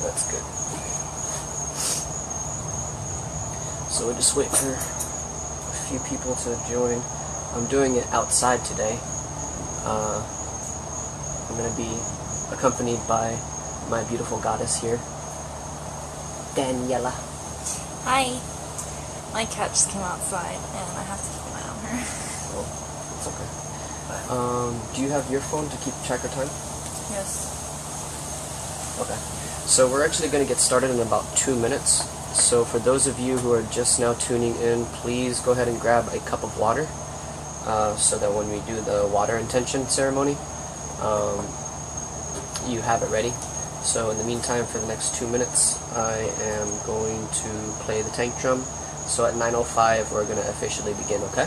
That's good. So we'll just wait for a few people to join. I'm doing it outside today. I'm going to be accompanied by my beautiful goddess here, Daniela. Hi. My cat just came outside and I have to keep an eye on her. Oh, it's okay. Do you have your phone to keep track of time? Yes. Okay. So we're actually going to get started in about 2 minutes. So for those of you who are just now tuning in, please go ahead and grab a cup of water so that when we do the water intention ceremony, you have it ready. So in the meantime, for the next 2 minutes, I am going to play the tank drum. So at 9:05, we're going to officially begin, okay?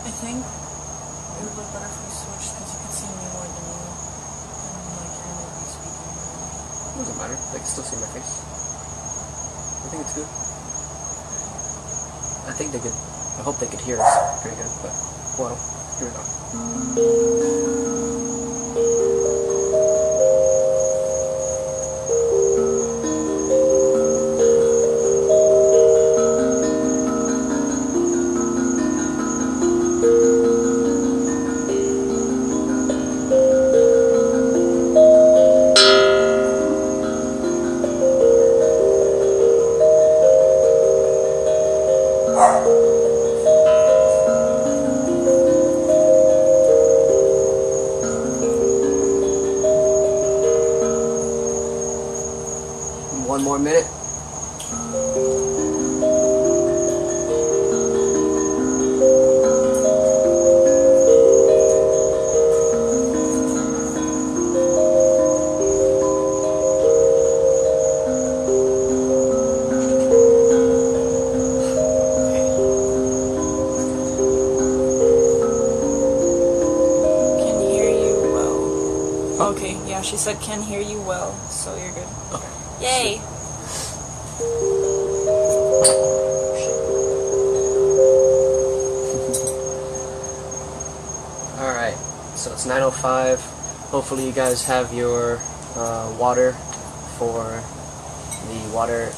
I think it would look better if we switched because you could see me more than you. And like you're going to be speaking. It doesn't matter. They can still see my face. I think it's good. I think they could. I hope they could hear us pretty good, but well, here we go. One more minute. Can hear you well. Okay, yeah, she said can hear you well, so you're good. Okay. Yay! Alright, so it's 9:05. Hopefully you guys have your water for the water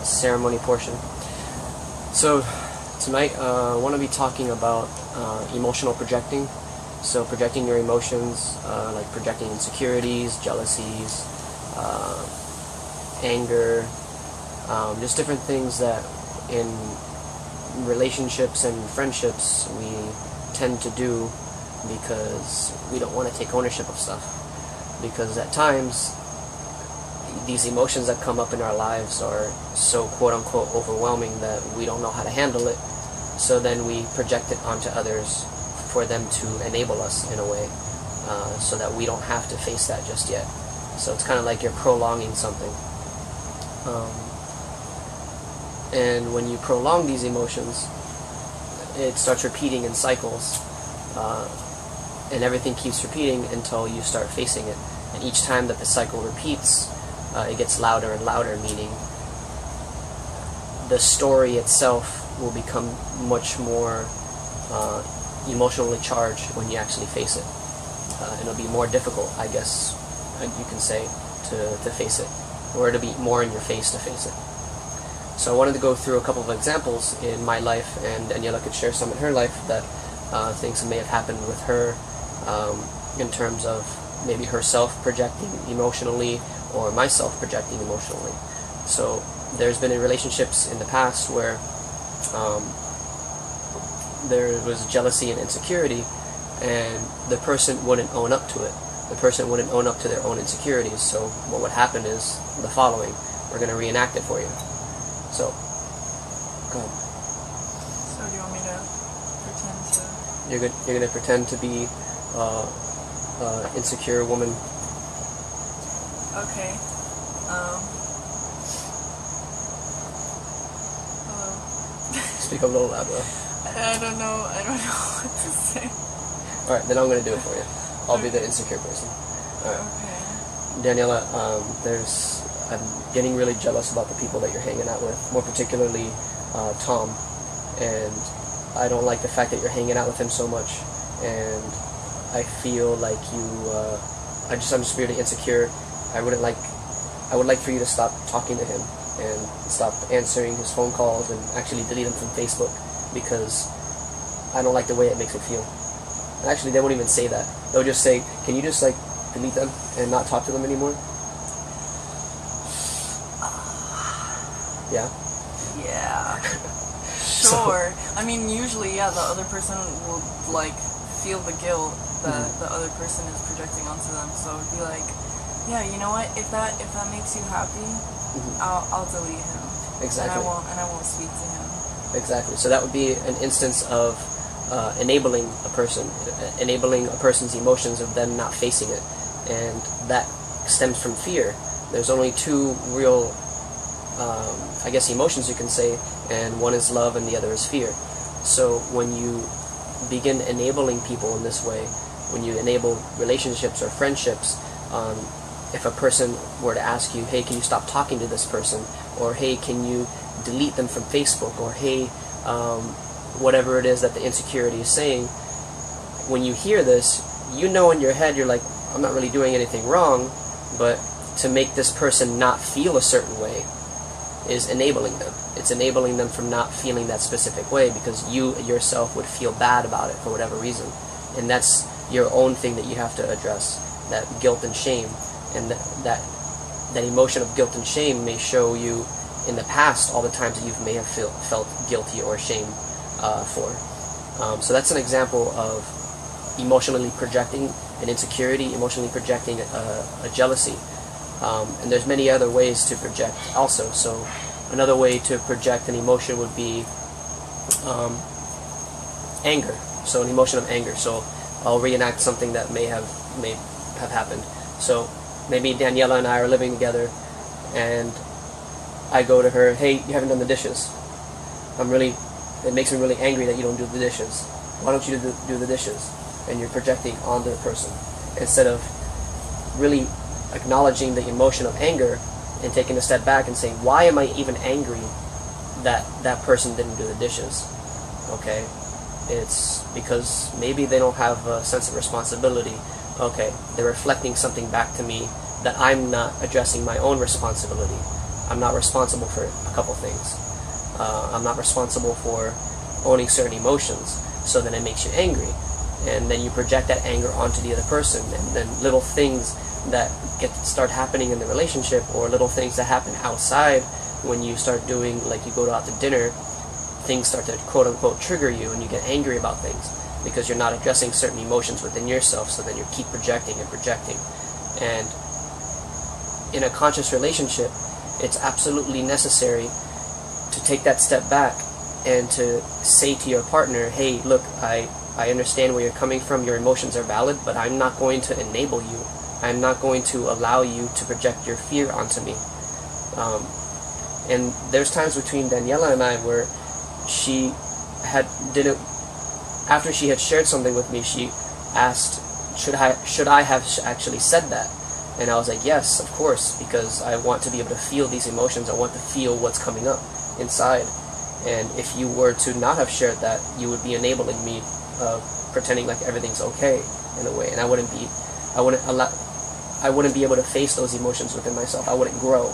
ceremony portion. So tonight I want to be talking about emotional projecting. So projecting your emotions, like projecting insecurities, jealousies, anger, just different things that in relationships and friendships we tend to do because we don't want to take ownership of stuff. Because at times these emotions that come up in our lives are so quote-unquote overwhelming that we don't know how to handle it, so then we project it onto others for them to enable us in a way, so that we don't have to face that just yet. So it's kind of like you're prolonging something. And when you prolong these emotions, it starts repeating in cycles, and everything keeps repeating until you start facing it. And each time that the cycle repeats, it gets louder and louder, meaning the story itself will become much more emotionally charged when you actually face it. And it'll be more difficult, I guess you can say, to face it, or it'll be more in your face to face it. So I wanted to go through a couple of examples in my life, and Daniela could share some in her life that things may have happened with her in terms of maybe herself projecting emotionally or myself projecting emotionally. So there's been in relationships in the past where there was jealousy and insecurity, and the person wouldn't own up to it. The person wouldn't own up to their own insecurities. So what would happen is the following. We're going to reenact it for you. So, go ahead. So do you want me to pretend to... You're going to pretend to be insecure woman. Okay. Hello. Speak a little louder. I don't know what to say. Alright, then I'm going to do it for you. I'll be the insecure person. Alright. Okay. Daniela, I'm getting really jealous about the people that you're hanging out with, more particularly Tom, and I don't like the fact that you're hanging out with him so much, and I feel like I'm just really insecure, I would like for you to stop talking to him and stop answering his phone calls and actually delete him from Facebook because I don't like the way it makes me feel. And actually, they won't even say that. They'll just say, can you just like delete them and not talk to them anymore? Yeah? Yeah. Sure. I mean, usually, yeah, the other person will like feel the guilt that the other person is projecting onto them. So it'd be like, yeah, you know what? If that makes you happy, I'll delete him. Exactly. And I won't speak to him. Exactly. So that would be an instance of enabling a person's emotions of them not facing it, and that stems from fear. There's only two real, I guess, emotions you can say, and one is love and the other is fear. So when you begin enabling people in this way, when you enable relationships or friendships, if a person were to ask you, hey, can you stop talking to this person, or hey, can you delete them from Facebook, or hey, whatever it is that the insecurity is saying, when you hear this, you know in your head, you're like, I'm not really doing anything wrong, but to make this person not feel a certain way is enabling them. It's enabling them from not feeling that specific way because you yourself would feel bad about it for whatever reason. And that's your own thing that you have to address, that guilt and shame. And that emotion of guilt and shame may show you in the past all the times that you may have felt guilty or shame for. So that's an example of emotionally projecting an insecurity, emotionally projecting a jealousy. And there's many other ways to project also. So another way to project an emotion would be anger. So an emotion of anger. So I'll reenact something that may have happened. So maybe Daniela and I are living together, and I go to her, hey, you haven't done the dishes. It makes me really angry that you don't do the dishes. Why don't you do the dishes? And you're projecting onto the person instead of really acknowledging the emotion of anger and taking a step back and saying, why am I even angry that that person didn't do the dishes? Okay, it's because maybe they don't have a sense of responsibility. Okay, they're reflecting something back to me that I'm not addressing my own responsibility. I'm not responsible for a couple things. I'm not responsible for owning certain emotions, so then it makes you angry. And then you project that anger onto the other person, and then little things that start happening in the relationship, or little things that happen outside when you start doing, like you go out to dinner, things start to quote-unquote trigger you, and you get angry about things because you're not addressing certain emotions within yourself, so then you keep projecting and projecting. And in a conscious relationship, it's absolutely necessary to take that step back and to say to your partner, hey, look, I understand where you're coming from, your emotions are valid, but I'm not going to enable you. I'm not going to allow you to project your fear onto me. And there's times between Daniela and I where she after she had shared something with me, she asked, should I have actually said that? And I was like, yes, of course, because I want to be able to feel these emotions. I want to feel what's coming up inside. And if you were to not have shared that, you would be enabling me, pretending like everything's okay in a way, and I wouldn't be able to face those emotions within myself. I wouldn't grow.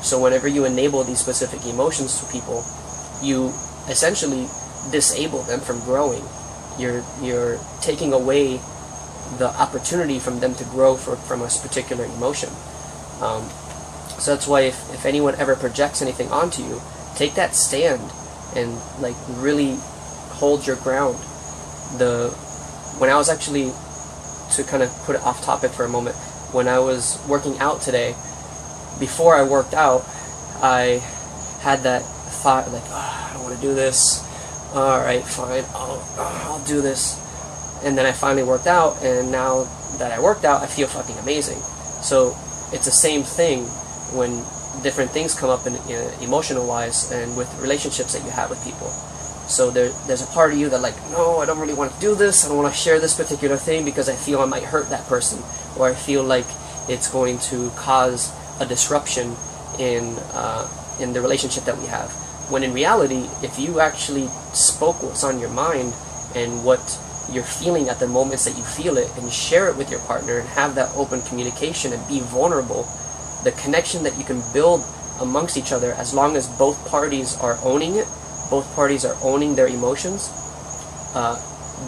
So whenever you enable these specific emotions to people, you essentially disable them from growing. You're taking away the opportunity from them to grow from a particular emotion. So that's why if anyone ever projects anything onto you, take that stand and like really hold your ground. When I was actually, to kind of put it off topic for a moment, when I was working out today, before I worked out, I had that thought like, I don't want to do this. Alright, fine, I'll do this. And then I finally worked out, and now that I worked out, I feel fucking amazing. So it's the same thing when different things come up in emotional wise and with relationships that you have with people. So there's a part of you that like, no, I don't really want to do this. I don't want to share this particular thing because I feel I might hurt that person, or I feel like it's going to cause a disruption in the relationship that we have. When in reality, if you actually spoke what's on your mind and what you're feeling at the moments that you feel it, and share it with your partner and have that open communication and be vulnerable, the connection that you can build amongst each other, as long as both parties are owning it, both parties are owning their emotions,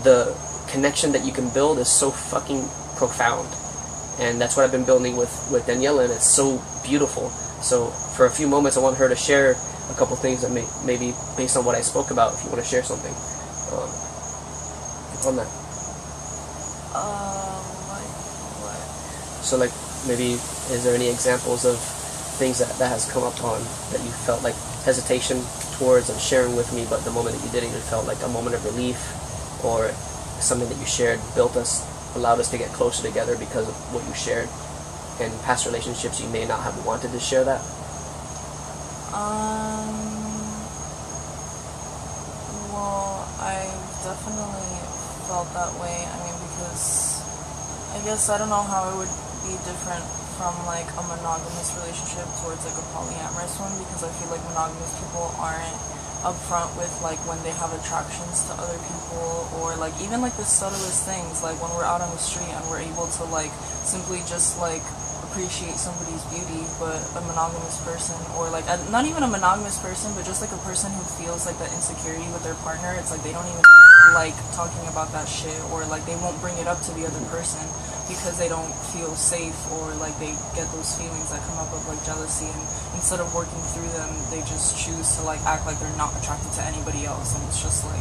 the connection that you can build is so fucking profound. And that's what I've been building with Daniela, and it's so beautiful. So for a few moments I want her to share a couple things that maybe based on what I spoke about, if you want to share something on that. Like what? So like maybe is there any examples of things that has come up on that you felt like hesitation towards and sharing with me, but the moment that you did it, it felt like a moment of relief, or something that you shared allowed us to get closer together because of what you shared? In past relationships you may not have wanted to share that. Well, I've definitely felt that way. I mean, because I guess I don't know how it would be different from like a monogamous relationship towards like a polyamorous one, because I feel like monogamous people aren't upfront with like when they have attractions to other people, or like even like the subtlest things, like when we're out on the street and we're able to like simply just like appreciate somebody's beauty. But a monogamous person, or like not even a monogamous person, but just like a person who feels like that insecurity with their partner, it's like they don't even like talking about that shit, or like they won't bring it up to the other person because they don't feel safe, or like they get those feelings that come up of like jealousy, and instead of working through them, they just choose to like act like they're not attracted to anybody else, and it's just like,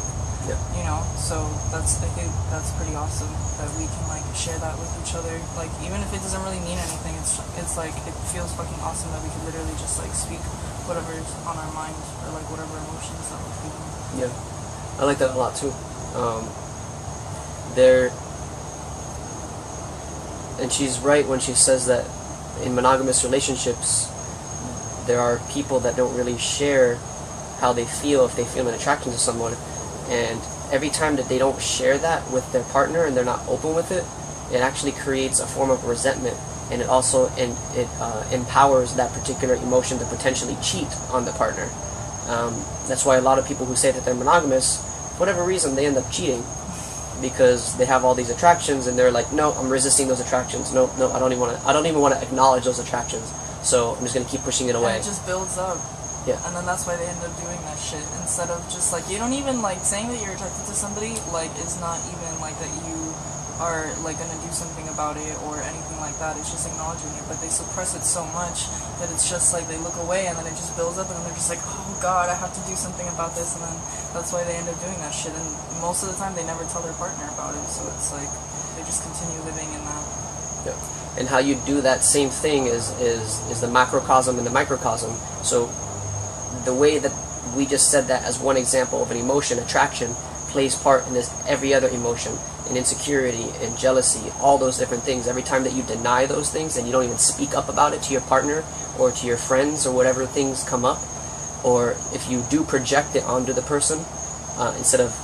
you know. So I think that's pretty awesome that we can like share that with each other. Like even if it doesn't really mean anything, it's like it feels fucking awesome that we can literally just like speak whatever's on our mind, or like whatever emotions that we're feeling. Yeah, I like that a lot too. And she's right when she says that in monogamous relationships there are people that don't really share how they feel if they feel an attraction to someone, and every time that they don't share that with their partner and they're not open with it, it actually creates a form of resentment, and it also empowers that particular emotion to potentially cheat on the partner. That's why a lot of people who say that they're monogamous, for whatever reason, they end up cheating, because they have all these attractions and they're like, no, I'm resisting those attractions. No, I don't even want to acknowledge those attractions. So I'm just gonna keep pushing it away. And it just builds up. Yeah. And then that's why they end up doing that shit, instead of just like, you don't even like saying that you're attracted to somebody, like is not even like that you are like gonna do something about it or anything like that. It's just acknowledging it, but they suppress it so much that it's just like they look away, and then it just builds up, and then they're just like, oh god, I have to do something about this, and then that's why they end up doing that shit. And most of the time they never tell their partner about it, so it's like they just continue living in that. Yeah. And how you do that same thing is the macrocosm and the microcosm. So the way that we just said that as one example of an emotion, attraction, plays part in this every other emotion, in insecurity, in jealousy, all those different things. Every time that you deny those things and you don't even speak up about it to your partner or to your friends or whatever things come up, or if you do project it onto the person, instead of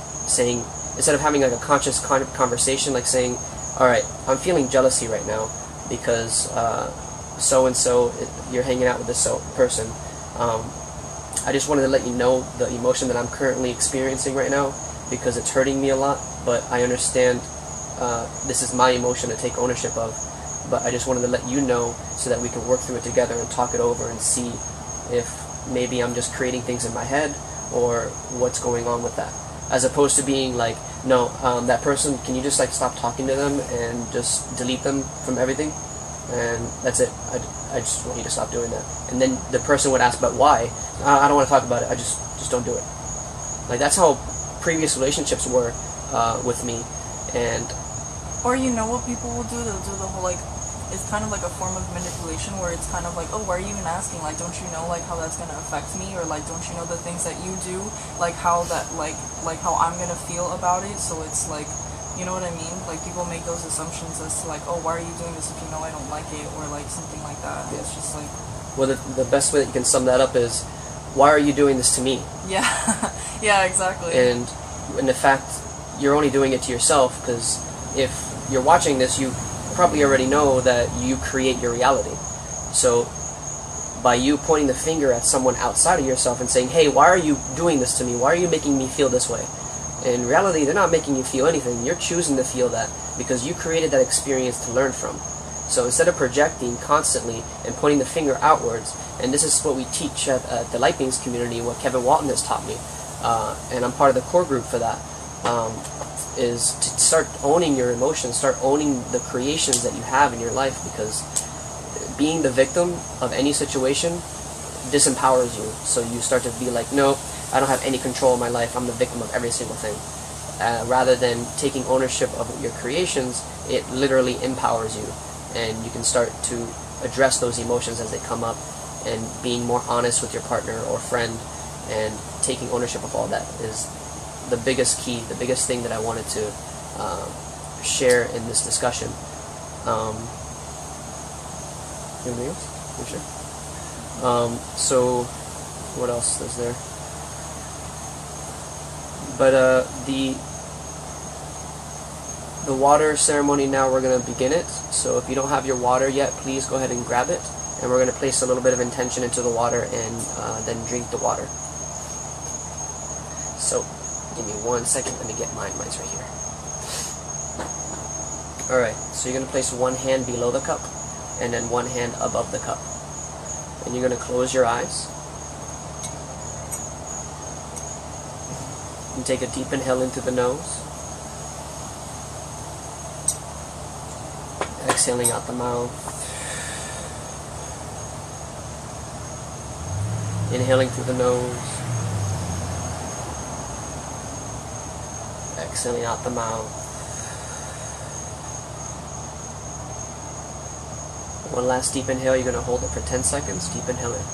having like a conscious kind of conversation, like saying, all right, I'm feeling jealousy right now because so and so, you're hanging out with this person. I just wanted to let you know the emotion that I'm currently experiencing right now, because it's hurting me a lot, but I understand this is my emotion to take ownership of, but I just wanted to let you know so that we can work through it together and talk it over and see if maybe I'm just creating things in my head or what's going on with that, as opposed to being like, no, that person, can you just like stop talking to them and just delete them from everything, and that's it. I just want you to stop doing that. And then the person would ask, but why? I don't want to talk about it. I just don't do it. Like that's how previous relationships were with me. And or you know what people will do? They'll do the whole like, it's kind of like a form of manipulation where it's kind of like, oh, why are you even asking? Like, don't you know like how that's gonna affect me? Or like, don't you know the things that you do? Like how that like how I'm gonna feel about it? So it's like, you know what I mean? Like people make those assumptions as to like, oh, why are you doing this if you know I don't like it, or like something like that. Yeah. It's just like, well, the best way that you can sum that up is, why are you doing this to me? Yeah. Yeah, exactly. And in the fact, you're only doing it to yourself, because if you're watching this, you probably already know that you create your reality. So by you pointing the finger at someone outside of yourself and saying, hey, why are you doing this to me? Why are you making me feel this way? In reality, they're not making you feel anything. You're choosing to feel that because you created that experience to learn from. So instead of projecting constantly and pointing the finger outwards, and this is what we teach at the Light Beings community, what Kevin Walton has taught me, and I'm part of the core group for that, is to start owning your emotions, start owning the creations that you have in your life, because being the victim of any situation disempowers you. So you start to be like, no, I don't have any control of my life, I'm the victim of every single thing. Rather than taking ownership of your creations, it literally empowers you, and you can start to address those emotions as they come up, and being more honest with your partner or friend, and taking ownership of all that is the biggest key, the biggest thing that I wanted to share in this discussion. Anything else? You sure? So what else is there? But the water ceremony now, we're going to begin it. So if you don't have your water yet, please go ahead and grab it. And we're going to place a little bit of intention into the water and then drink the water. So give me 1 second, let me get mine. Mine's right here. Alright, so you're going to place one hand below the cup and then one hand above the cup. And you're going to close your eyes. And take a deep inhale into the nose. Exhaling out the mouth. Inhaling through the nose. Exhaling out the mouth. One last deep inhale. You're going to hold it for 10 seconds. Deep inhale in.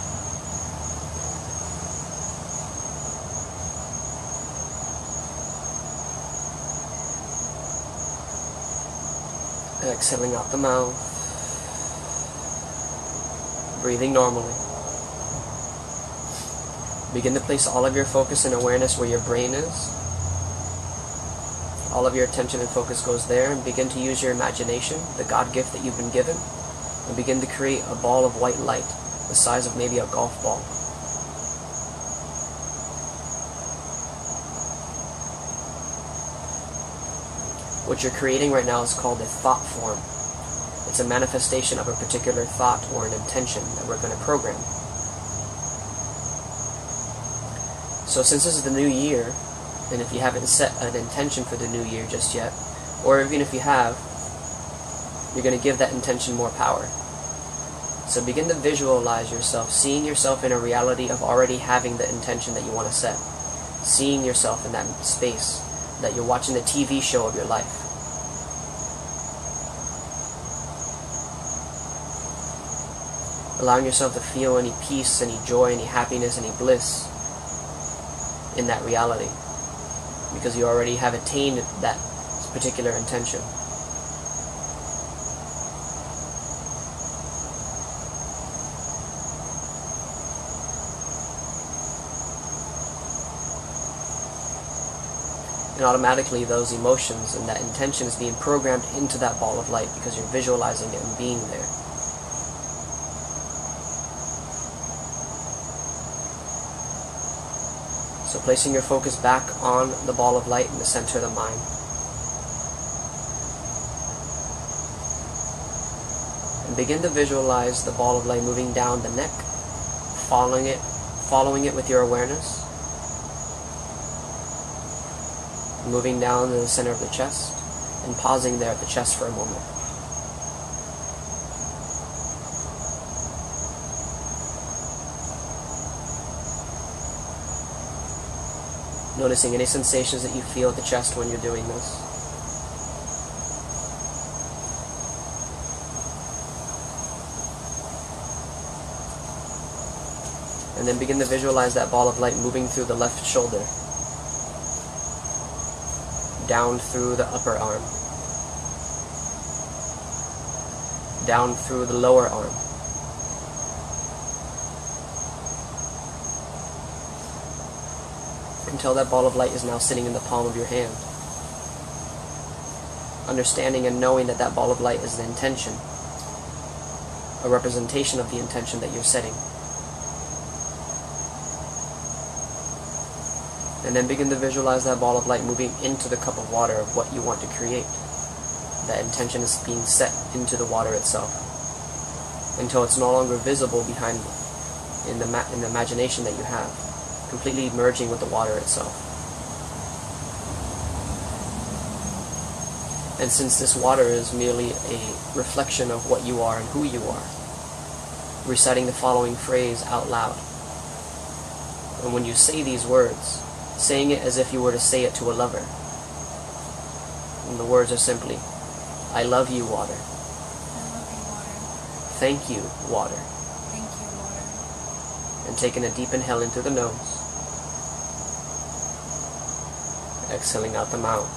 Exhaling out the mouth. Breathing normally. Begin to place all of your focus and awareness where your brain is. All of your attention and focus goes there, and begin to use your imagination, the God gift that you've been given, and begin to create a ball of white light the size of maybe a golf ball. What you're creating right now is called a thought form. It's a manifestation of a particular thought or an intention that we're going to program. So since this is the new year, and if you haven't set an intention for the new year just yet, or even if you have, you're going to give that intention more power. So begin to visualize yourself, seeing yourself in a reality of already having the intention that you want to set. Seeing yourself in that space, that you're watching the TV show of your life. Allowing yourself to feel any peace, any joy, any happiness, any bliss in that reality, because you already have attained that particular intention. And automatically those emotions and that intention is being programmed into that ball of light because you're visualizing it and being there. So placing your focus back on the ball of light in the center of the mind. And begin to visualize the ball of light moving down the neck, following it with your awareness. Moving down to the center of the chest and pausing there at the chest for a moment. Noticing any sensations that you feel at the chest when you're doing this. And then begin to visualize that ball of light moving through the left shoulder, down through the upper arm, down through the lower arm, until that ball of light is now sitting in the palm of your hand. Understanding and knowing that that ball of light is the intention, a representation of the intention that you're setting. And then begin to visualize that ball of light moving into the cup of water of what you want to create. That intention is being set into the water itself, until it's no longer visible behind in the imagination that you have, completely merging with the water itself. And since this water is merely a reflection of what you are and who you are, reciting the following phrase out loud. And when you say these words, saying it as if you were to say it to a lover. And the words are simply, I love you, water. I love you, water. Thank you, water. Thank you, water. And taking a deep inhale into the nose. Exhaling out the mouth.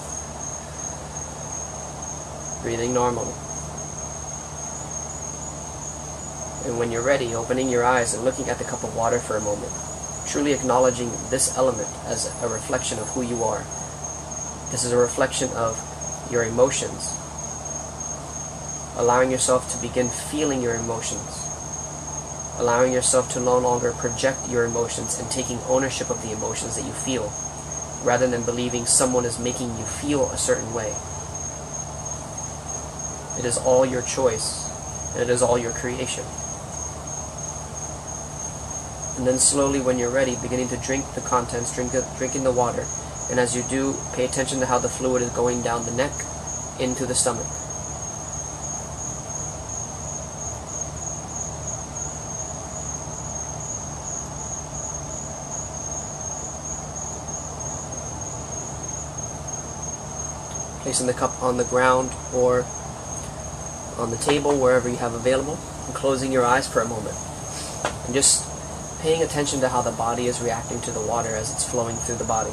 Breathing normally. And when you're ready, opening your eyes and looking at the cup of water for a moment. Truly acknowledging this element as a reflection of who you are. This is a reflection of your emotions. Allowing yourself to begin feeling your emotions. Allowing yourself to no longer project your emotions and taking ownership of the emotions that you feel, rather than believing someone is making you feel a certain way. It is all your choice, and it is all your creation. And then slowly, when you're ready, beginning to drink the contents, drinking the water. And as you do, pay attention to how the fluid is going down the neck, into the stomach. Placing the cup on the ground or on the table, wherever you have available, and closing your eyes for a moment. And just paying attention to how the body is reacting to the water as it's flowing through the body.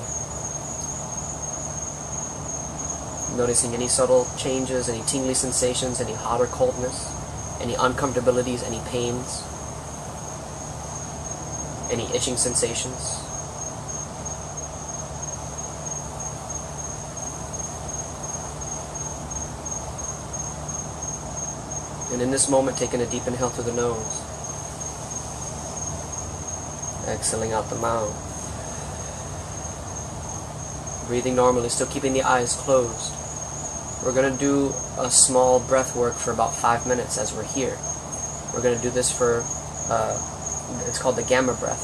Noticing any subtle changes, any tingly sensations, any hot or coldness, any uncomfortabilities, any pains, any itching sensations. And in this moment, taking a deep inhale through the nose. Exhaling out the mouth. Breathing normally, still keeping the eyes closed. We're going to do a small breath work for about 5 minutes as we're here. We're going to do this for, it's called the gamma breath.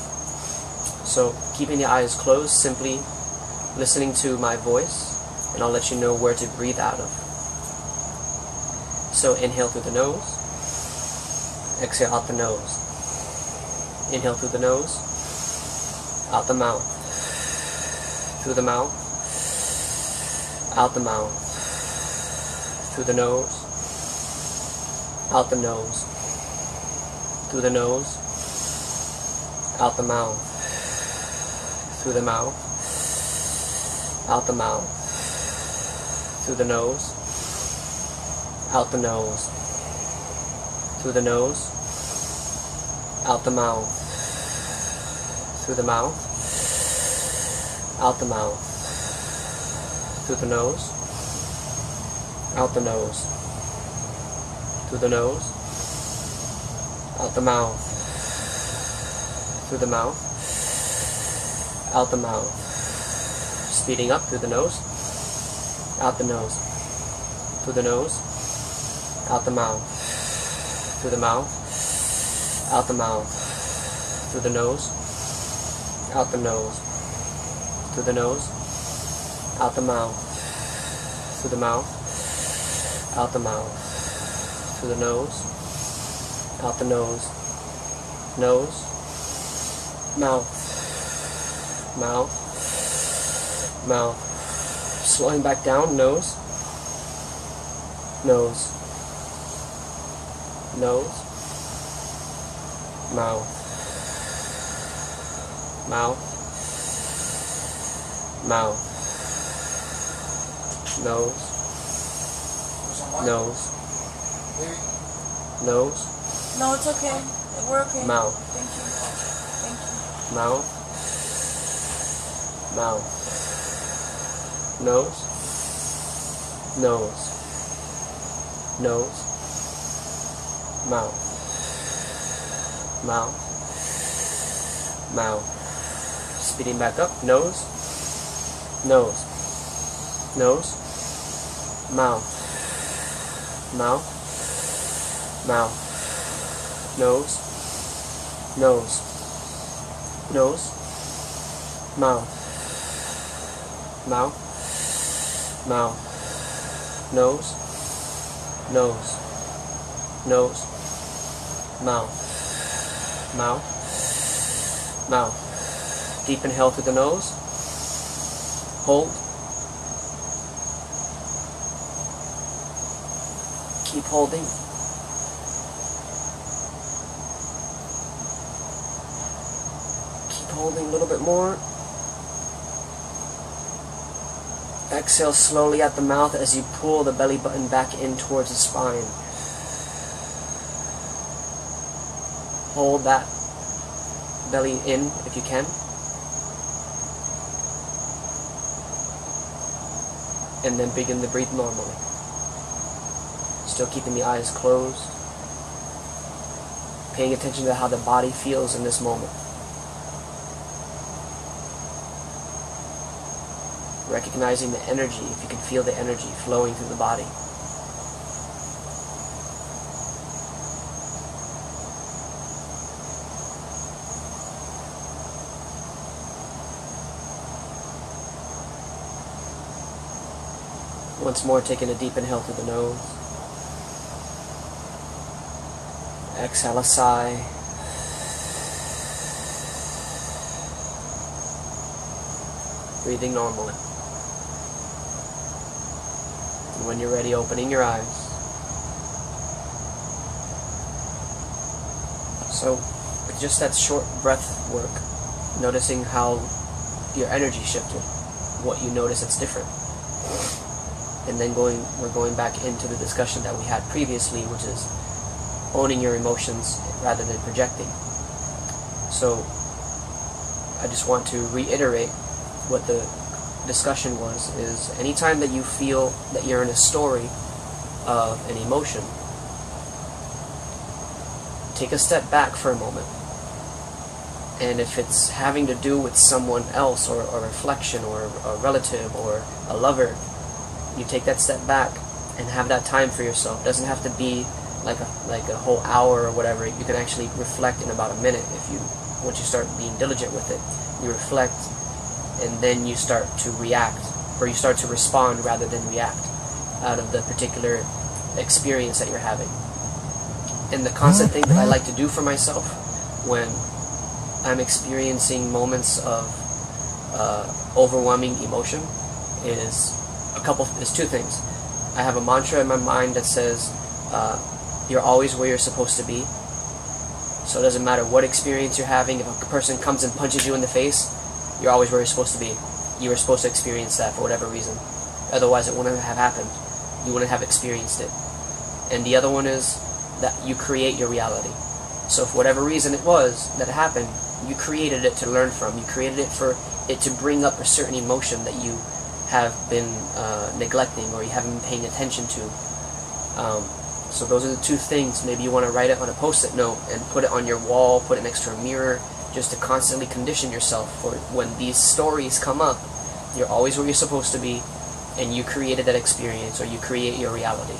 So keeping the eyes closed, simply listening to my voice, and I'll let you know where to breathe out of. So inhale through the nose, exhale out the nose. Inhale through the nose, out the mouth, through the mouth, out the mouth, through the nose, out the nose, through the nose, out the mouth, through the mouth, out the mouth, through the nose, out the nose, through the nose, out the mouth, through the mouth, out the mouth, through the nose, out the nose, through the nose, out the mouth, through the mouth, out the mouth. Speeding up through the nose, out the nose, through the nose, out the mouth, through the mouth, out the mouth, through the nose, out the nose, through the nose, out the mouth, through the mouth, out the mouth, through the nose, out the nose, nose, mouth, mouth, mouth. Slowing back down, nose, nose, nose, mouth, mouth, mouth, nose, nose, nose, No, it's okay. We're okay. mouth, Thank you. Thank you. mouth, mouth, nose, nose, nose, mouth, mouth, mouth. Speeding back up, nose, nose, nose, mouth, mouth, mouth, nose, nose, nose, mouth, mouth, mouth, nose, nose, nose, mouth, mouth, mouth. Deep inhale through the nose. Hold. Keep holding. Keep holding a little bit more. Exhale slowly at the mouth as you pull the belly button back in towards the spine. Hold that belly in if you can. And then begin to breathe normally. Still keeping the eyes closed. Paying attention to how the body feels in this moment. Recognizing the energy, if you can feel the energy flowing through the body. Once more, taking a deep inhale through the nose. Exhale a sigh. Breathing normally. And when you're ready, opening your eyes. So, with just that short breath work, noticing how your energy shifted, what you notice that's different. And then we're going back into the discussion that we had previously, which is owning your emotions rather than projecting. So I just want to reiterate what the discussion was, is anytime that you feel that you're in a story of an emotion, take a step back for a moment. And if it's having to do with someone else, or a reflection, or a relative, or a lover, you take that step back and have that time for yourself. It doesn't have to be like a whole hour or whatever. You can actually reflect in about a minute once you start being diligent with it. You reflect, and then you start to react, or you start to respond rather than react out of the particular experience that you're having. And the constant thing that I like to do for myself when I'm experiencing moments of overwhelming emotion is two things. I have a mantra in my mind that says, you're always where you're supposed to be. So it doesn't matter what experience you're having. If a person comes and punches you in the face, you're always where you're supposed to be. You were supposed to experience that for whatever reason. Otherwise, it wouldn't have happened. You wouldn't have experienced it. And the other one is that you create your reality. So for whatever reason it was that happened, you created it to learn from. You created it for it to bring up a certain emotion that you have been neglecting, or you haven't been paying attention to. So those are the two things. Maybe you want to write it on a post-it note and put it on your wall, put it next to a mirror, just to constantly condition yourself for when these stories come up, you're always where you're supposed to be, and you created that experience, or you create your reality.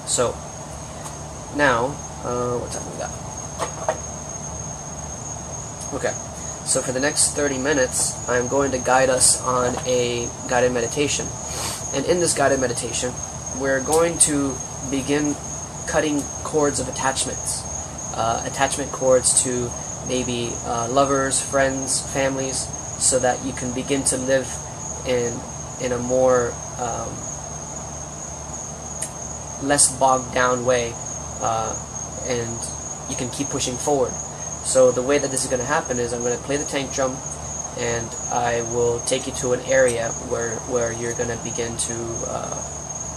So now, what time we got? Okay. So for the next 30 minutes, I'm going to guide us on a guided meditation. And in this guided meditation, we're going to begin cutting cords of attachments. Attachment cords to maybe lovers, friends, families, so that you can begin to live in a more less bogged down way, and you can keep pushing forward. So the way that this is going to happen is I'm going to play the tank drum, and I will take you to an area where you're going to begin to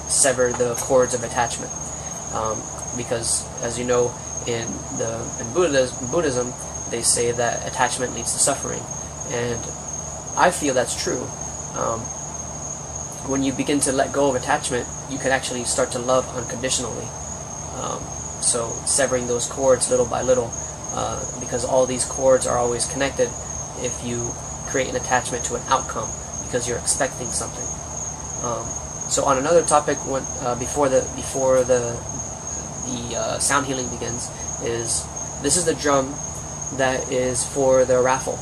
sever the cords of attachment. Because, as you know, in Buddhism, they say that attachment leads to suffering, and I feel that's true. When you begin to let go of attachment, you can actually start to love unconditionally. So severing those cords little by little, because all these cords are always connected. If you create an attachment to an outcome because you're expecting something. So on another topic, before the sound healing begins, is this is the drum that is for the raffle.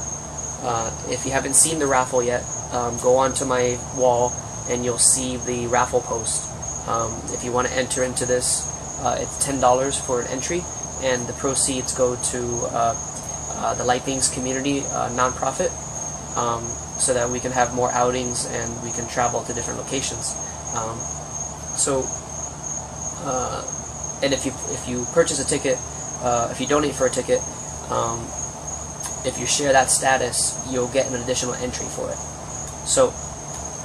If you haven't seen the raffle yet, go onto my wall and you'll see the raffle post. If you want to enter into this, it's $10 for an entry, and the proceeds go to the Light Beings Community nonprofit, so that we can have more outings and we can travel to different locations. And if you purchase a ticket, if you donate for a ticket, if you share that status, you'll get an additional entry for it. So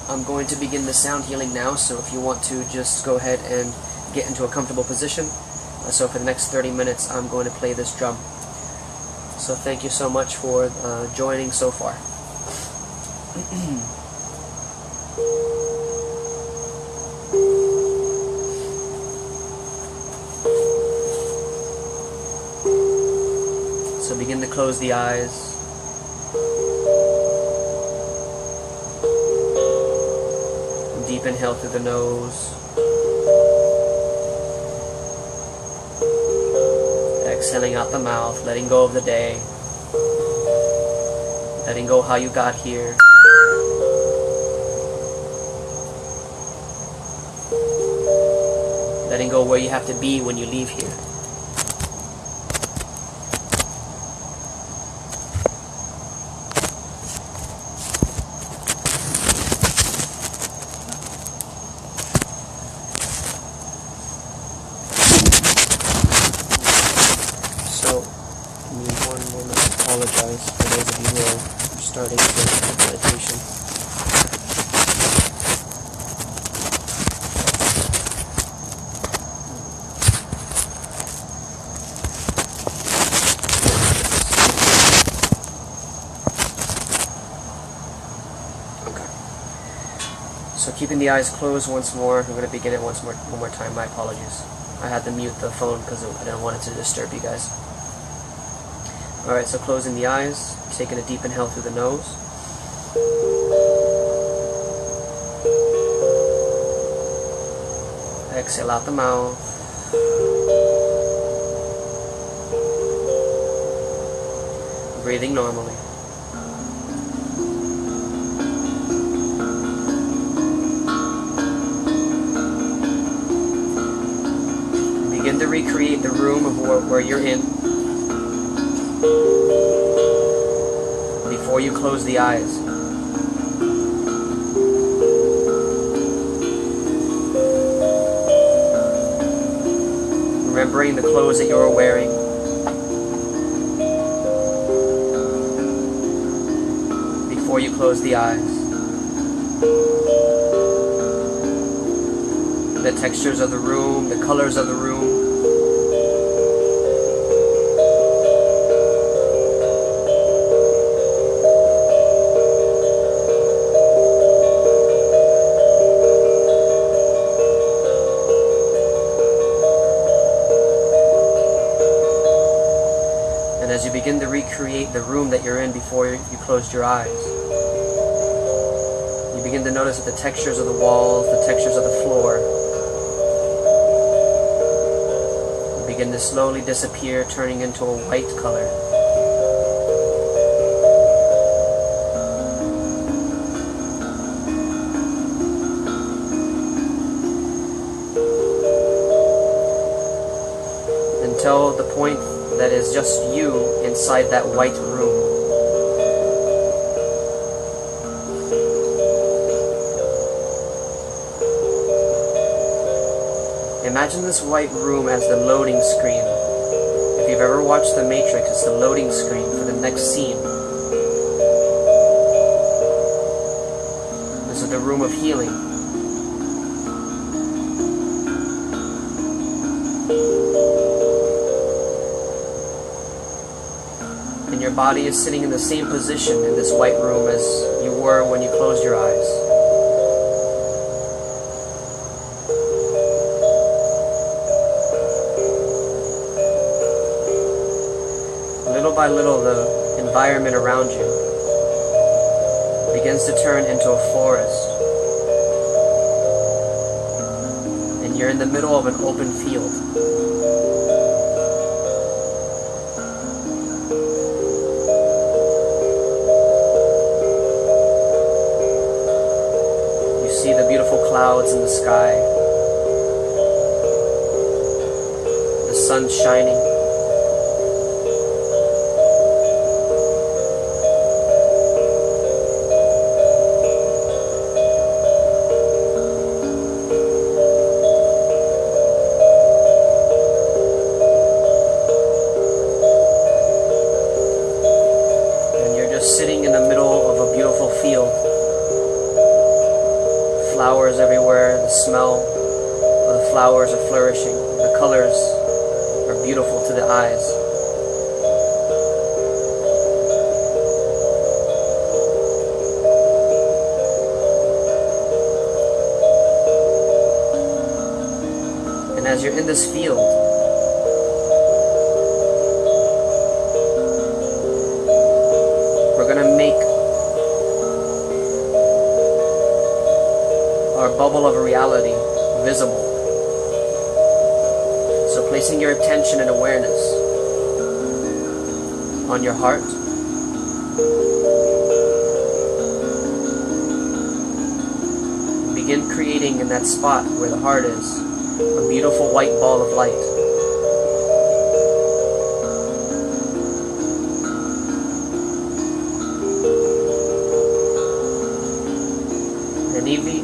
I'm going to begin the sound healing now, so if you want to just go ahead and get into a comfortable position. So for the next 30 minutes I'm going to play this drum. So thank you so much for joining so far. So begin to close the eyes. Deep inhale through the nose. Exhaling out the mouth, letting go of the day. Letting go how you got here. Letting go where you have to be when you leave here. Apologize for those of you who are starting the meditation. Okay. So keeping the eyes closed once more. I'm going to begin it one more time. My apologies. I had to mute the phone because I didn't want it to disturb you guys. Alright, so closing the eyes, taking a deep inhale through the nose. Exhale out the mouth. Breathing normally. Begin to recreate the room of where you're in. Before you close the eyes. Remembering the clothes that you were wearing. Before you close the eyes. The textures of the room, the colors of the room. As you begin to recreate the room that you're in before you closed your eyes, you begin to notice that the textures of the walls, the textures of the floor, begin to slowly disappear, turning into a white color. Until the point that is just you inside that white room. Imagine this white room as the loading screen. If you've ever watched The Matrix, it's the loading screen for the next scene. This is the room of healing. Your body is sitting in the same position in this white room as you were when you closed your eyes. Little by little, the environment around you begins to turn into a forest. And you're in the middle of an open field. You see the beautiful clouds in the sky. The sun's shining. Sitting in the middle of a beautiful field. Flowers everywhere, the smell of the flowers are flourishing. The colors are beautiful to the eyes. And as you're in this field, we're going to make our bubble of reality visible. So placing your attention and awareness on your heart, begin creating in that spot where the heart is a beautiful white ball of light.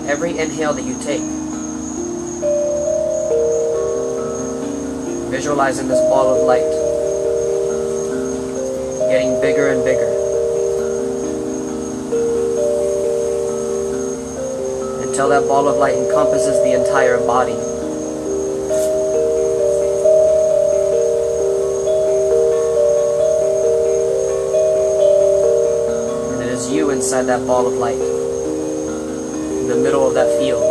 Every inhale that you take, visualizing this ball of light getting bigger and bigger until that ball of light encompasses the entire body. And it is you inside that ball of light, in the middle of that field.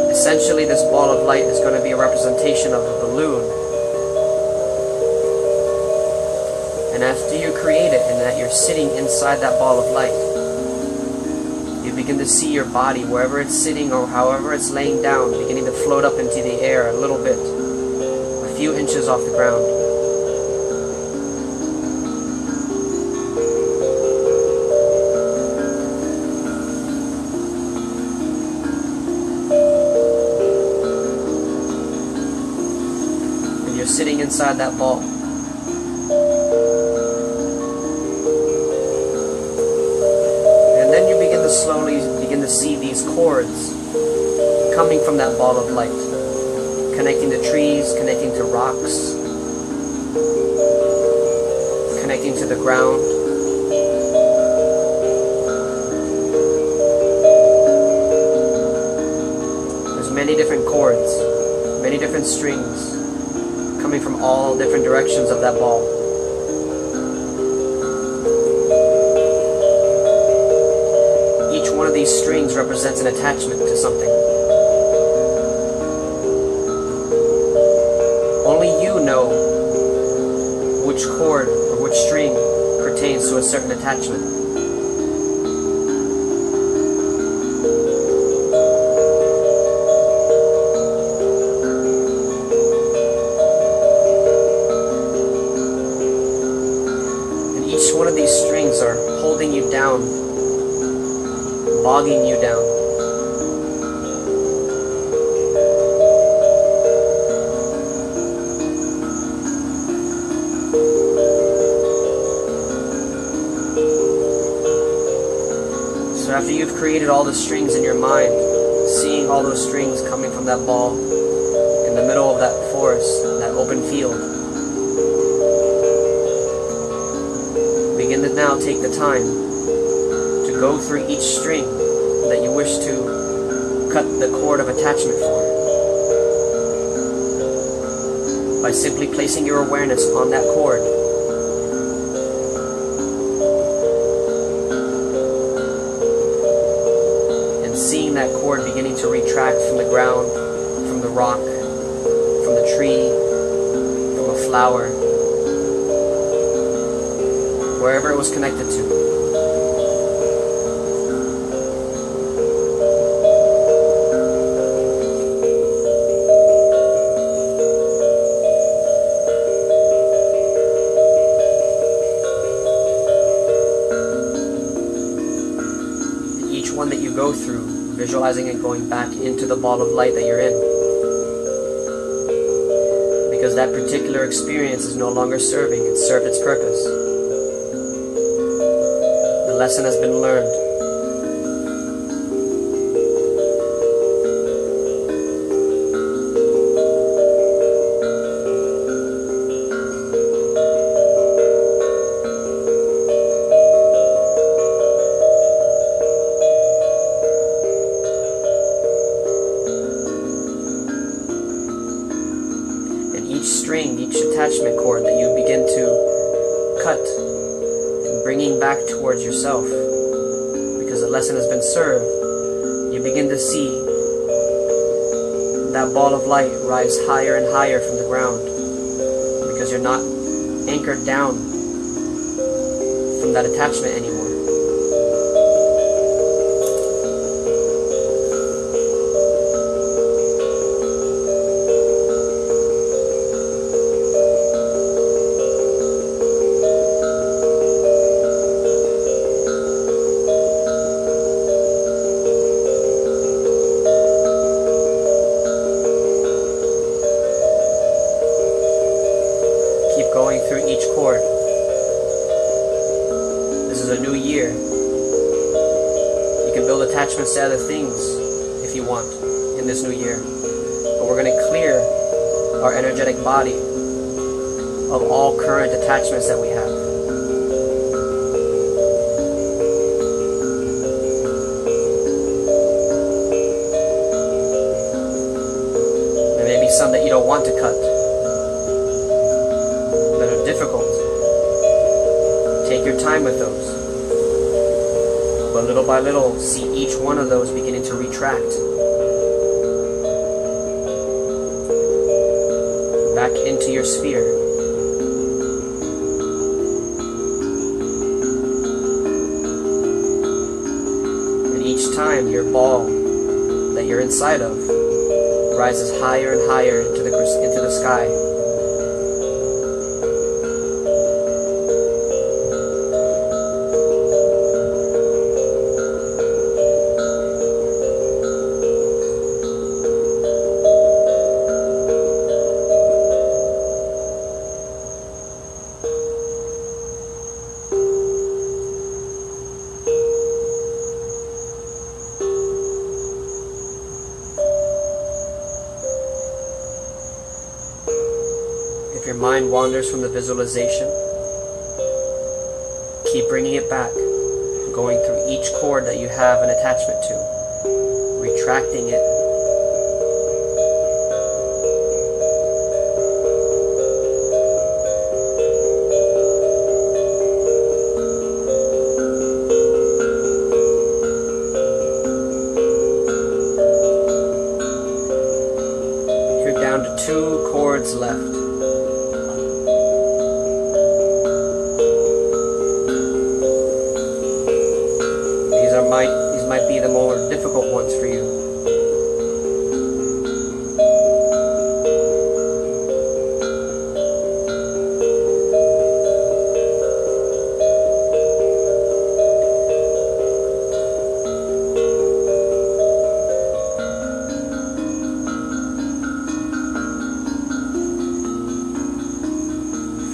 Essentially, this ball of light is going to be a representation of a balloon. And after you create it and that you're sitting inside that ball of light, you begin to see your body, wherever it's sitting or however it's laying down, beginning to float up into the air a little bit, a few inches off the ground. And you're sitting inside that ball. Slowly begin to see these cords coming from that ball of light, connecting to trees, connecting to rocks, connecting to the ground. There's many different chords, many different strings coming from all different directions of that ball. One of these strings represents an attachment to something. Only you know which chord or which string pertains to a certain attachment. And each one of these strings are holding you down, bogging you down. So after you've created all the strings in your mind, seeing all those strings coming from that ball in the middle of that forest, that open field, begin to now take the time to go through each string that you wish to cut the cord of attachment for, by simply placing your awareness on that cord. And seeing that cord beginning to ground, from the rock, from the tree, from a flower, wherever it was connected to. Each one that you go through, visualizing it going back into the ball of light that you're in. Because that particular experience is no longer serving, it's served its purpose. The lesson has been learned. Each string, each attachment cord that you begin to cut and bringing back towards yourself, because the lesson has been served, you begin to see that ball of light rise higher and higher from the ground, because you're not anchored down from that attachment anymore. Going through each chord. This is a new year. You can build attachments to other things if you want in this new year. But we're going to clear our energetic body of all current attachments that we have. There may be some that you don't want to cut, difficult. Take your time with those. But little by little, see each one of those beginning to retract. Back into your sphere. And each time your ball that you're inside of rises higher and higher into the sky. If your mind wanders from the visualization, keep bringing it back, going through each chord that you have an attachment to, retracting it. You're down to 2 chords left. These might be the more difficult ones for you.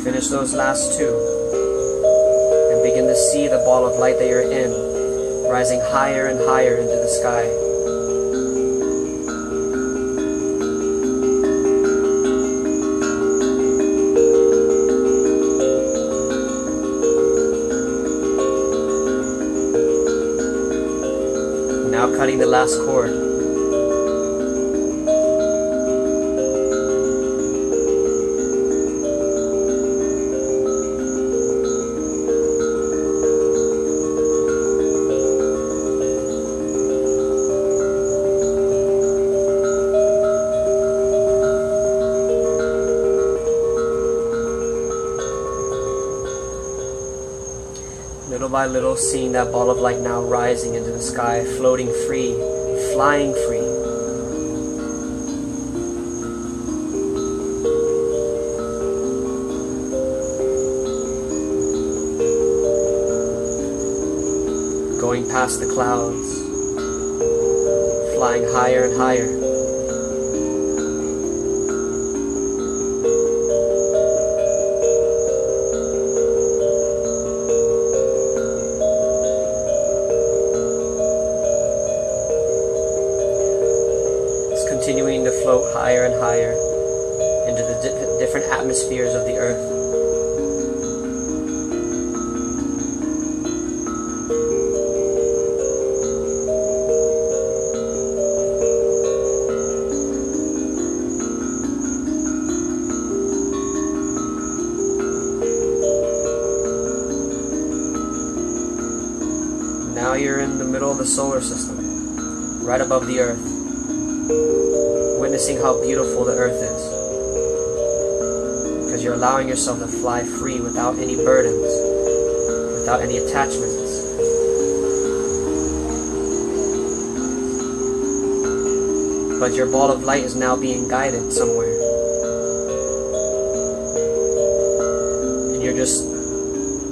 Finish those last 2 and begin to see the ball of light that you're in rising higher and higher into the sky. Now cutting the last chord. Little by little, seeing that ball of light now rising into the sky, floating free, flying free. Going past the clouds, flying higher and higher. Continuing to float higher and higher into the different atmospheres of the earth. Now you're in the middle of the solar system, right above the earth, witnessing how beautiful the earth is, because you're allowing yourself to fly free without any burdens, without any attachments. But your ball of light is now being guided somewhere, and you're just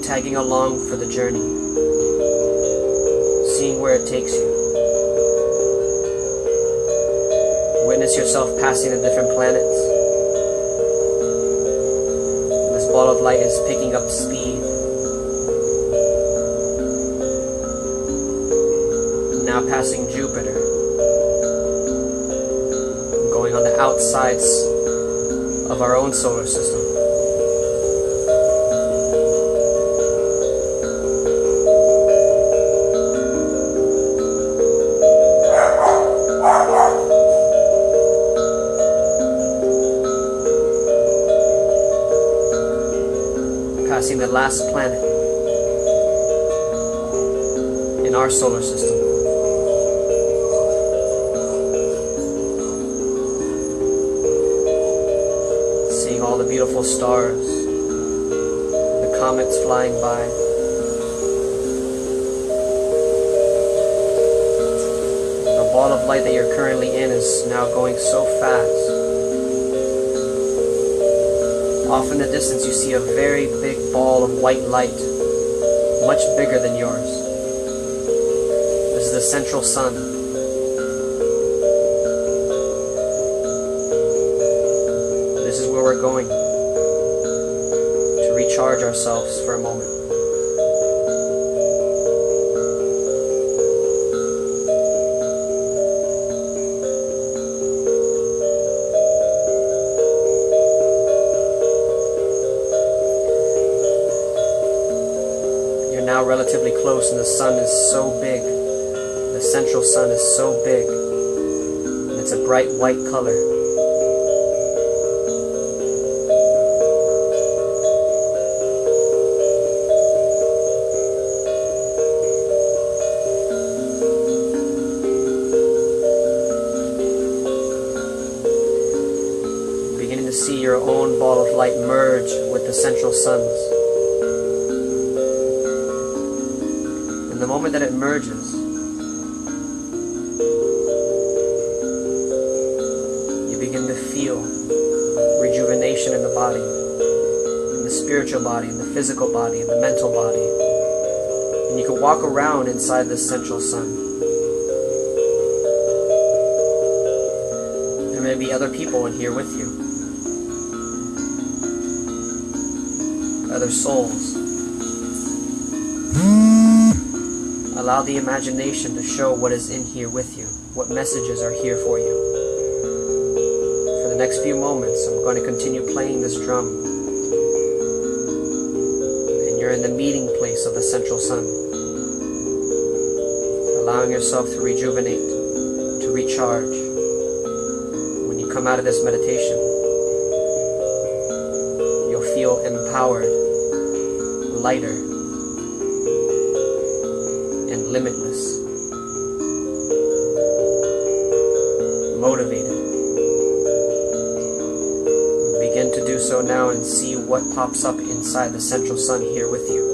tagging along for the journey, seeing where it takes you. Witness yourself passing the different planets. This ball of light is picking up speed. Now passing Jupiter. Going on the outsides of our own solar system. Passing the last planet in our solar system. Seeing all the beautiful stars, the comets flying by. The ball of light that you're currently in is now going so fast. Off in the distance you see a very big ball of white light, much bigger than yours. This is the central sun. This is where we're going to recharge ourselves for a moment. Now relatively close, and the sun is so big. The central sun is so big, and it's a bright white color. Beginning to see your own ball of light merge with the central sun's. The moment that it merges, you begin to feel rejuvenation in the body, in the spiritual body, in the physical body, in the mental body. And you can walk around inside this central sun. There may be other people in here with you, other souls. Allow the imagination to show what is in here with you, what messages are here for you. For the next few moments, I'm going to continue playing this drum. And you're in the meeting place of the central sun. Allowing yourself to rejuvenate, to recharge. When you come out of this meditation, you'll feel empowered, lighter, limitless, motivated. Begin to do so now and see what pops up inside the central sun here with you.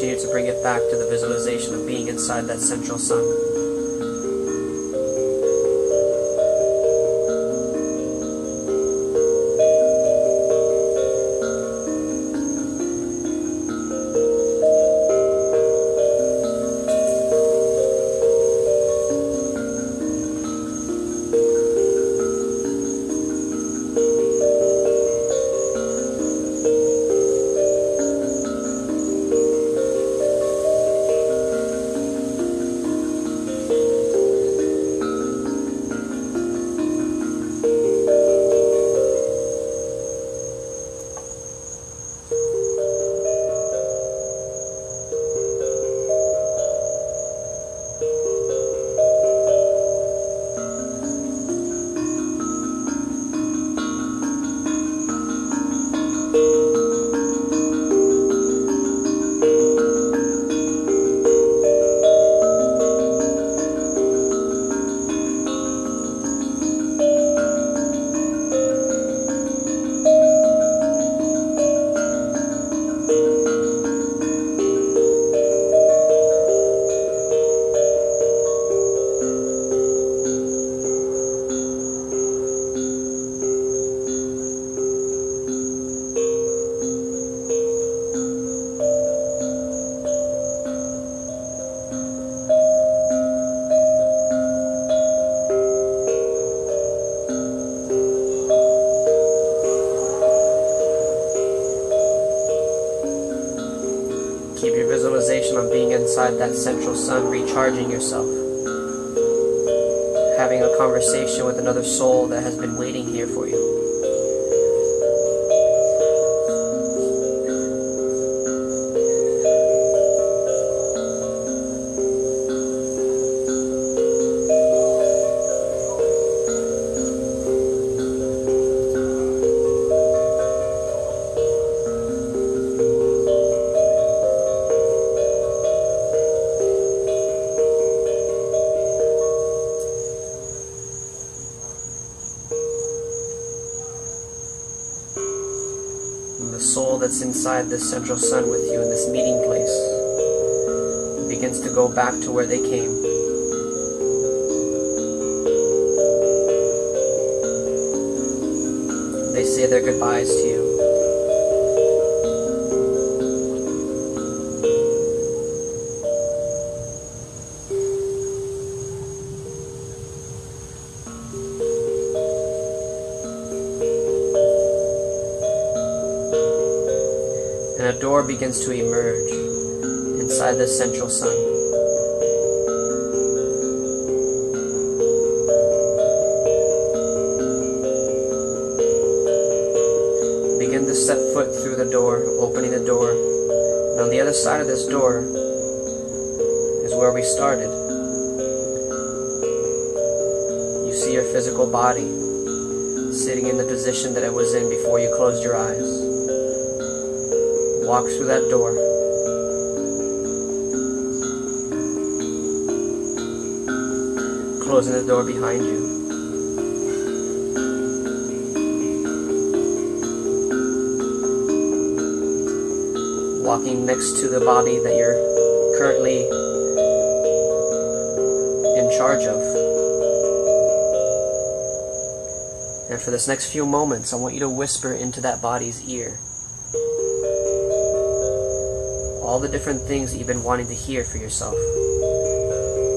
continue to bring it back to the visualization of being inside that central sun. Keep your visualization on being inside that central sun, recharging yourself. Having a conversation with another soul that has been waiting here for you. And the soul that's inside this central sun with you in this meeting place begins to go back to where they came. They say their goodbyes to you. And a door begins to emerge inside the central sun. Begin to step foot through the door, opening the door. And on the other side of this door is where we started. You see your physical body sitting in the position that it was in before you closed your eyes. Walk through that door. Closing the door behind you. Walking next to the body that you're currently in charge of. And for this next few moments, I want you to whisper into that body's ear all the different things that you've been wanting to hear for yourself,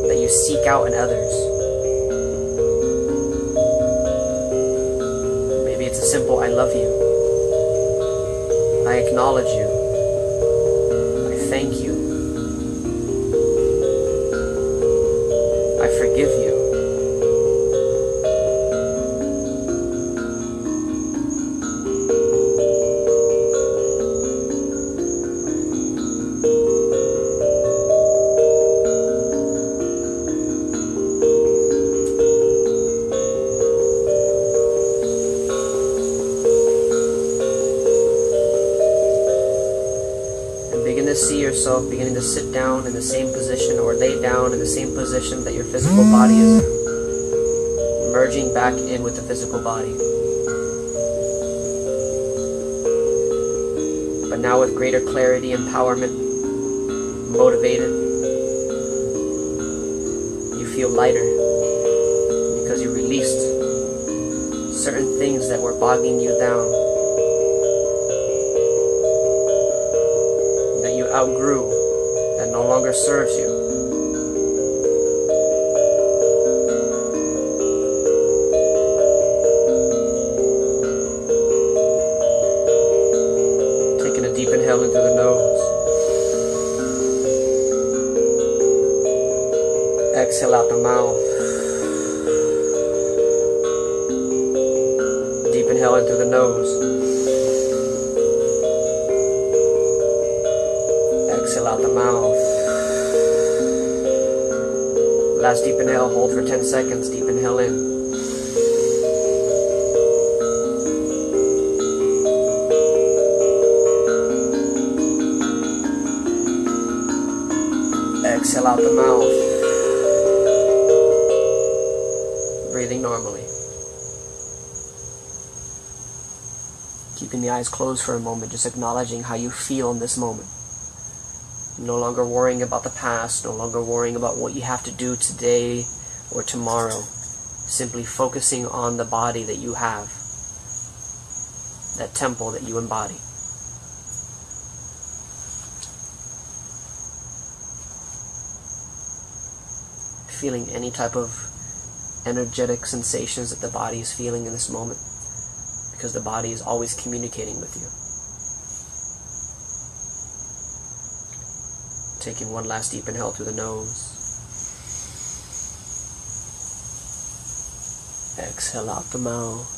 that you seek out in others. Maybe it's a simple "I love you," "I acknowledge you," "I thank you," "I forgive you." Begin to see yourself beginning to sit down in the same position or lay down in the same position that your physical body is in, merging back in with the physical body. But now with greater clarity, empowerment, motivated. You feel lighter because you released certain things that were bogging you down, that you outgrew, that no longer serves you. Taking a deep inhale in through the nose. Exhale out the mouth. Deep inhale in through the nose. Exhale out the mouth. Last deep inhale, hold for 10 seconds. Deep inhale in. Exhale out the mouth. Breathing normally. Keeping the eyes closed for a moment, just acknowledging how you feel in this moment. No longer worrying about the past, no longer worrying about what you have to do today or tomorrow. Simply focusing on the body that you have, that temple that you embody. Feeling any type of energetic sensations that the body is feeling in this moment, because the body is always communicating with you. Taking one last deep inhale through the nose. Exhale out the mouth.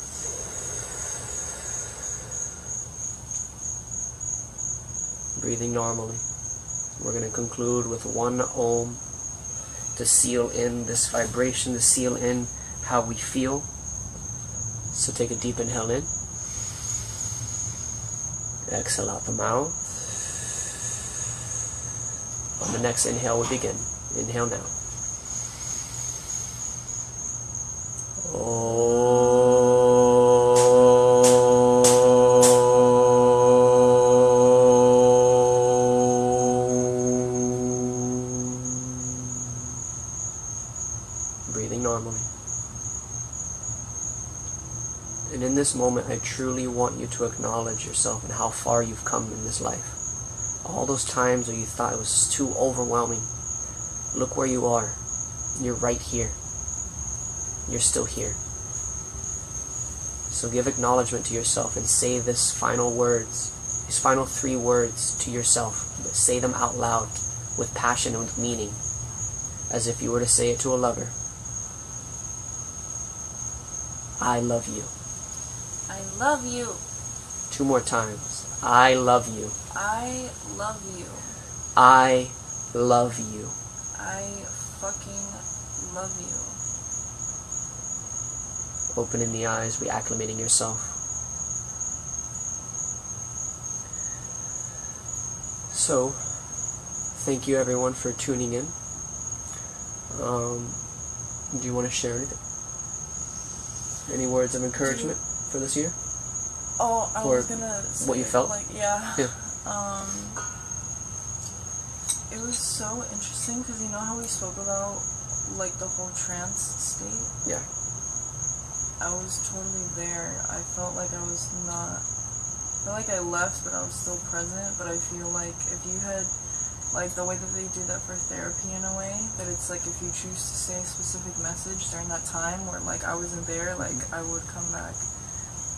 Breathing normally. We're going to conclude with one Om to seal in this vibration, to seal in how we feel. So take a deep inhale in. Exhale out the mouth. On the next inhale, we begin. Inhale now. Breathing normally. And in this moment, I truly want you to acknowledge yourself and how far you've come in this life. All those times where you thought it was too overwhelming. Look where you are. You're right here. You're still here. So give acknowledgement to yourself and say this final words, these final 3 words to yourself. But say them out loud with passion and with meaning, as if you were to say it to a lover. I love you. I love you. 2 more times. I love you. I love you. I love you. I fucking love you. Opening the eyes, reacclimating yourself. So, thank you everyone for tuning in. Do you want to share anything? Any words of encouragement for this year? Oh, I Or was gonna say, what you felt? like, yeah. Yeah. It was so interesting because you know how we spoke about like the whole trance state? Yeah. I was totally there. I felt like I was not, I felt like I left but I was still present, but I feel like if you had, like the way that they do that for therapy in a way, that it's like if you choose to say a specific message during that time where like I wasn't there, like I would come back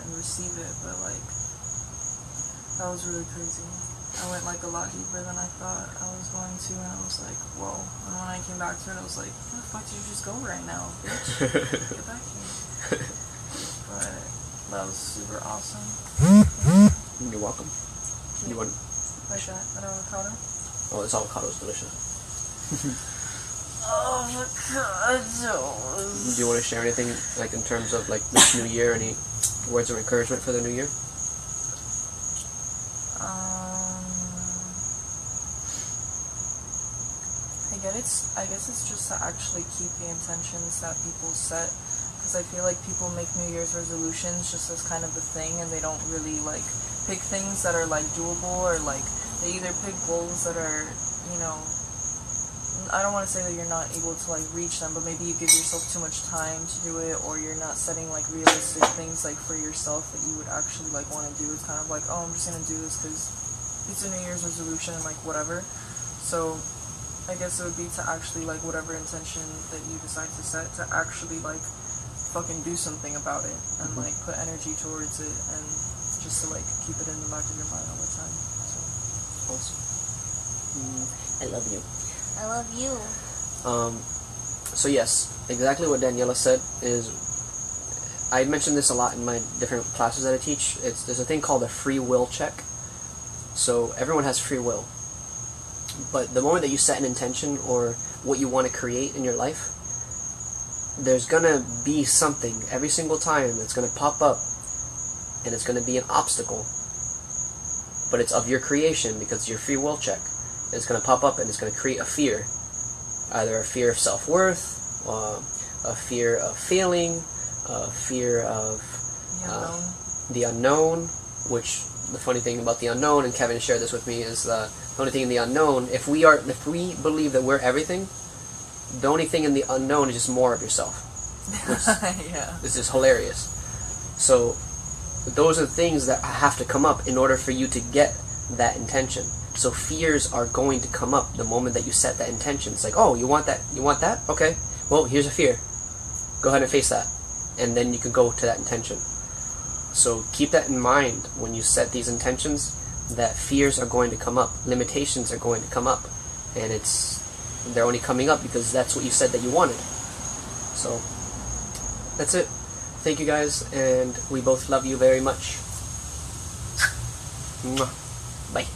and receive it, but like that was really crazy. I went like a lot deeper than I thought I was going to, and I was like, whoa. And when I came back to it, I was like, where the fuck did you just go right now, bitch? Get back here. But that was super awesome. You're welcome. You want? Like that avocado? Oh, this avocado is delicious. Avocados. Do you want to share anything, like in terms of like this new year? Any words of encouragement for the new year? I guess it's just to actually keep the intentions that people set, because I feel like people make New Year's resolutions just as kind of a thing, and they don't really like pick things that are like doable, or like they either pick goals that are, you know, I don't want to say that you're not able to like reach them, but maybe you give yourself too much time to do it, or you're not setting like realistic things like for yourself that you would actually like want to do. It's kind of like, oh, I'm just gonna do this because it's a New Year's resolution and like whatever. So I guess it would be to actually like whatever intention that you decide to set, to actually like fucking do something about it and like put energy towards it, and just to like keep it in the back of your mind all the time. So Awesome. I love you. I love you. So yes, exactly what Daniela said is, I mentioned this a lot in my different classes that I teach. There's a thing called a free will check. So everyone has free will, but the moment that you set an intention or what you want to create in your life, there's gonna be something every single time that's gonna pop up, and it's gonna be an obstacle, but it's of your creation because it's your free will check. It's going to pop up and it's going to create a fear, either a fear of self-worth, a fear of failing, a fear of the unknown, which the funny thing about the unknown, and Kevin shared this with me, is the only thing in the unknown, if we believe that we're everything, the only thing in the unknown is just more of yourself. yeah. This is hilarious. So those are the things that have to come up in order for you to get that intention. So fears are going to come up the moment that you set that intention. It's like, oh, you want that? You want that? Okay. Well, here's a fear. Go ahead and face that. And then you can go to that intention. So keep that in mind when you set these intentions, that fears are going to come up. Limitations are going to come up. And they're only coming up because that's what you said that you wanted. So that's it. Thank you guys, and we both love you very much. Mwah. Bye.